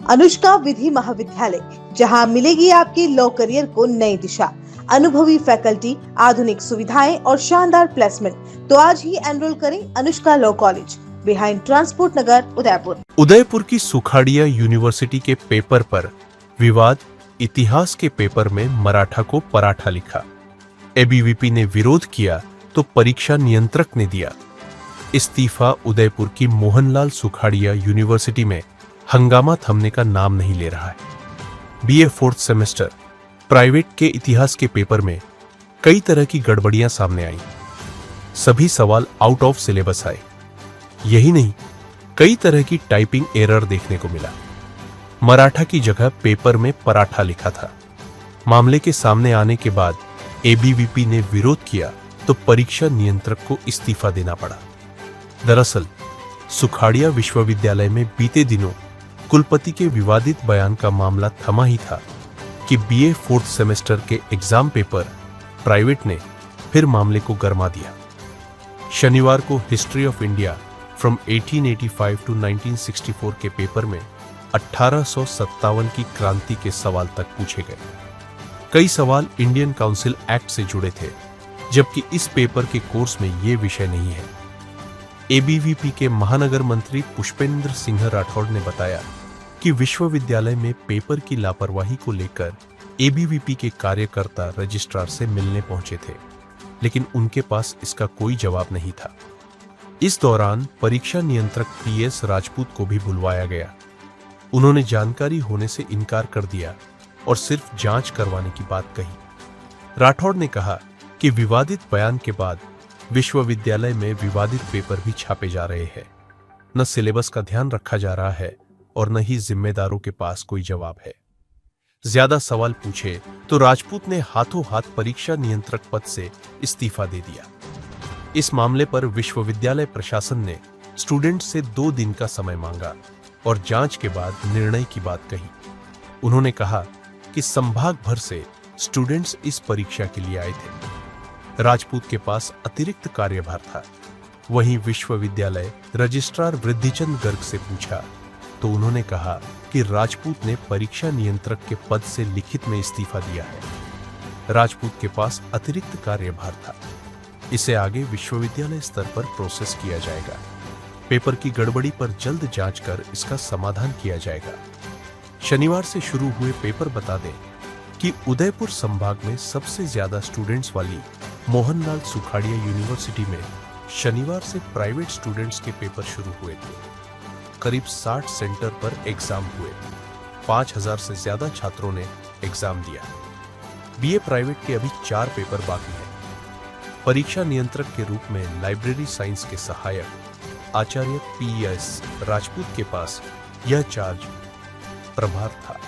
अनुष्का विधि महाविद्यालय, जहां मिलेगी आपके लॉ करियर को नई दिशा, अनुभवी फैकल्टी, आधुनिक सुविधाएं और शानदार प्लेसमेंट। तो आज ही एनरोल करें Anushka law college, behind transport Nagar, Udaipur. Udaipur की सुखाड़िया यूनिवर्सिटी के पेपर पर विवाद, इतिहास के पेपर में मराठा को पराठा लिखा। एबीवीपी ने विरोध किया तो परीक्षा नियंत्रक ने दिया इस्तीफा। उदयपुर की मोहनलाल सुखाड़िया यूनिवर्सिटी में हंगामा थमने का नाम नहीं ले रहा है। बीए 4th सेमेस्टर प्राइवेट के इतिहास के पेपर में कई तरह की गड़बड़ियां सामने आई। सभी सवाल आउट ऑफ सिलेबस आए। यही नहीं, कई तरह की टाइपिंग एरर देखने को मिला। मराठा की जगह पेपर में पराठा लिखा था। मामले के सामने आने के बाद एबीवीपी ने विरोध किया तो परीक्षा नियंत्रक को इस्तीफा देना पड़ा। दरअसल सुखाड़िया विश्वविद्यालय में बीते दिनों कुलपति के विवादित बयान का मामला थमा ही था कि बीए 4th सेमेस्टर के एग्जाम पेपर प्राइवेट ने फिर मामले को गरमा दिया। शनिवार को history of India from 1885 to 1964 के पेपर में 1857 की क्रांति के सवाल तक पूछे गए। कई सवाल इंडियन काउंसिल एक्ट से जुड़े थे, जबकि इस पेपर के कोर्स में ये विषय नहीं है। एबीवीपी के महानगर मंत्री पुष्पेंद्र सिंह राठौड़ ने बताया कि विश्वविद्यालय में पेपर की लापरवाही को लेकर एबीवीपी के कार्यकर्ता रजिस्ट्रार से मिलने पहुंचे थे, लेकिन उनके पास इसका कोई जवाब नहीं था। इस दौरान परीक्षा नियंत्रक पीएस राजपूत को भी बुलवाया गया। उन्होंने जानकारी होने से इनकार कर दिया और सिर्फ जांच करवाने की बात कही। राठौड़ ने कहा कि विवादित बयान के बाद विश्वविद्यालय में विवादित पेपर भी छापे जा रहे हैं। न सिलेबस का ध्यान रखा जा रहा है और न ही जिम्मेदारों के पास कोई जवाब है। ज्यादा सवाल पूछे तो राजपूत ने हाथों हाथ परीक्षा नियंत्रक पद से इस्तीफा दे दिया। इस मामले पर विश्वविद्यालय प्रशासन ने स्टूडेंट से 2 दिन का समय मांगा और जांच के बाद निर्णय की बात कही। उन्होंने कहा कि संभाग भर से स्टूडेंट्स इस परीक्षा के लिए आए थे। राजपूत के पास अतिरिक्त कार्यभार था। वहीं विश्वविद्यालय रजिस्ट्रार वृद्धिचंद गर्ग से पूछा तो उन्होंने कहा कि राजपूत ने परीक्षा नियंत्रक के पद से लिखित में इस्तीफा दिया है। राजपूत के पास अतिरिक्त कार्यभार था। इसे आगे विश्वविद्यालय स्तर पर प्रोसेस किया जाएगा। पेपर की गड़बड़ी पर जल्द जांच कर इसका समाधान किया जाएगा। शनिवार से शुरू हुए पेपर बता दें कि उदयपुर संभाग में सबसे ज्यादा स्टूडेंट्स वाली मोहनलाल सुखाड़िया यूनिवर्सिटी में शनिवार से प्राइवेट स्टूडेंट्स के पेपर शुरू हुए थे। करीब 60 सेंटर पर एग्जाम हुए। 5000 से ज्यादा छात्रों ने एग्जाम दिया। बीए प्राइवेट के अभी 4 पेपर बाकी हैं। परीक्षा नियंत्रक के रूप में लाइब्रेरी साइंस के सहायक आचार्य पीएस राजपूत के पास यह चार्ज प्रभार था।